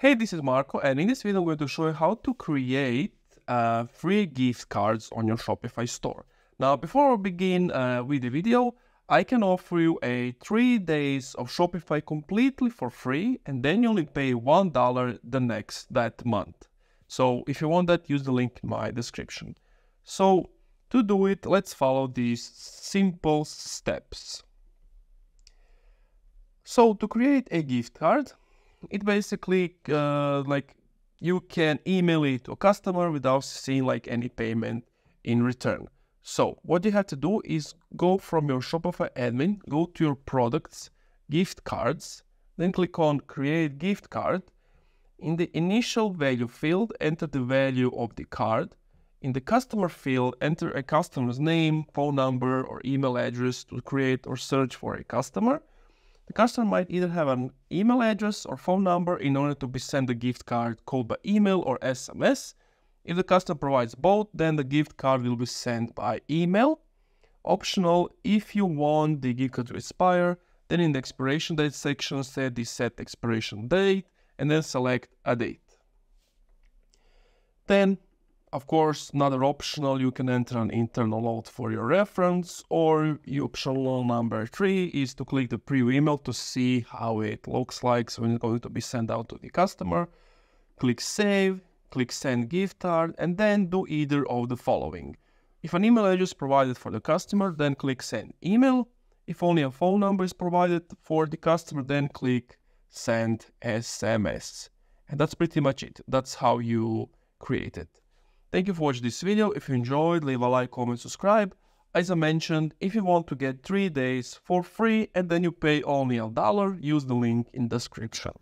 Hey, this is Marco, and in this video I'm going to show you how to create free gift cards on your Shopify store. Now, before we begin with the video, I can offer you a 3 days of Shopify completely for free, and then you only pay $1 that month. So if you want that, use the link in my description. So to do it, let's follow these simple steps. So to create a gift card, it basically like you can email it to a customer without seeing like any payment in return. So what you have to do is go from your Shopify admin, go to your products, gift cards, then click on create gift card. In the initial value field, enter the value of the card. In the customer field, enter a customer's name, phone number, or email address to create or search for a customer. The customer might either have an email address or phone number in order to be sent a gift card called by email or SMS. If the customer provides both, then the gift card will be sent by email. Optional, if you want the gift card to expire, then in the expiration date section, set the set expiration date and then select a date. Then, of course, another optional, you can enter an internal note for your reference, or optional number 3 is to click the preview email to see how it looks like so when it's going to be sent out to the customer. Click save, click send gift card, and then do either of the following. If an email address is provided for the customer, then click send email. If only a phone number is provided for the customer, then click send SMS. And that's pretty much it. That's how you create it. Thank you for watching this video. If you enjoyed, leave a like, comment, subscribe. As I mentioned, if you want to get 3 days for free and then you pay only $1, use the link in the description.